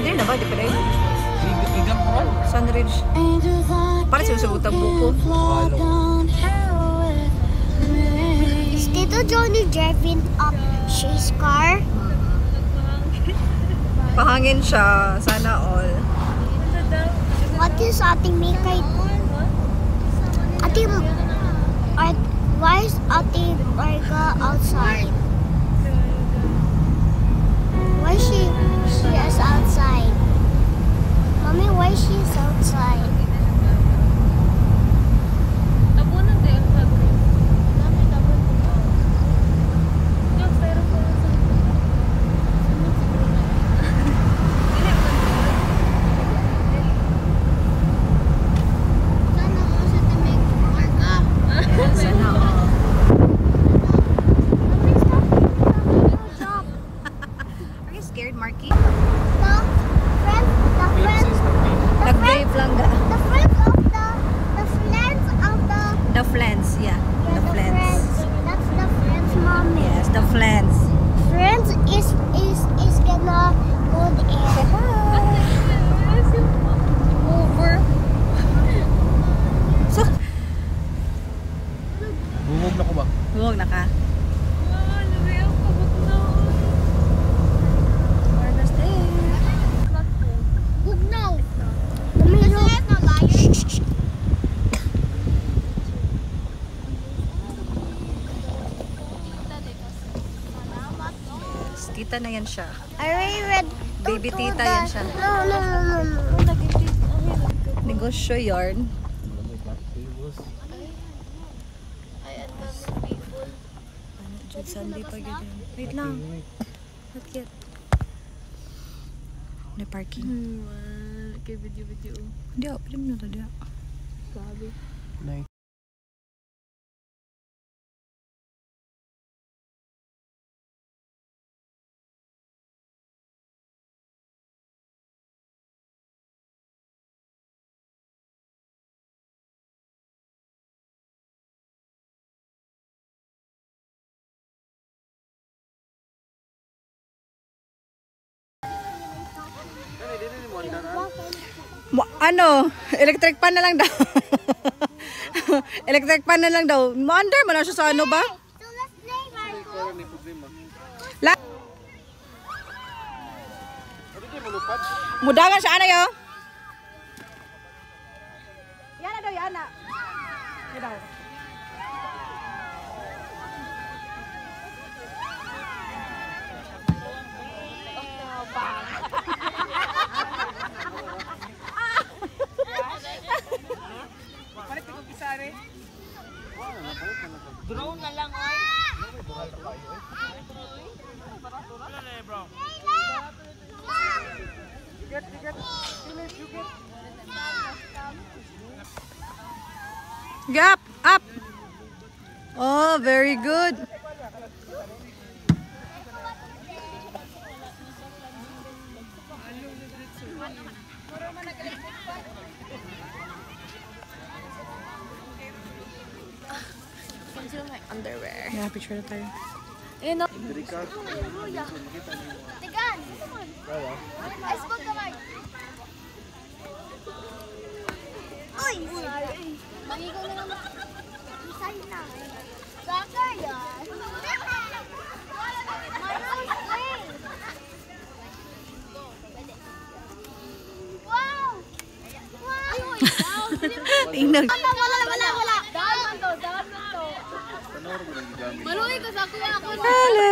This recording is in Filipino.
Ay, na ba? Di pa rin. Igang ko. Sunridge. Para sinusubutan buko. Is Tito Johnny driving up his car? Pahangin siya. Sana all. What is Ate Mika? Ate, why is Ate Marga outside? Why she is outside? Mommy, why she is outside? Scared, Marky? The friends Nag-wave lang ga. of The flans, yeah. yeah, The flans. That's the friends, mommy. Yes, the flans. Friends is gonna go in. Over. So, Bungog na ko ba? huwag na ka. Bugnaw. Tumiro. Tita na yan siya. I already read. Baby tita yan siya. No. Negosyo yarn. Jud Sunday pa gid. Wait lang. Not yet. Na parking. Okay, video. Hindi ako. Pwede mo na ito. Grabe. Night. Ano? Electric pan na lang daw. Electric pan na lang daw. Maandar mo na siya sa ano ba? So let's play, Marco. La Mudangan siya ana yo. Yana daw yana. Yan daw. Drone na lang, oy. Gap, up. Oh, very good. Conceal my underwear. Yeah, picture na tayo. Ayun, no? Tigan. I spoke the word. Uy! Mangigaw na naman. Sorry na. Soccer yan. Wow! Tingnan. Wala. Daan to. Maluwi ka sa kuha ako. Hello.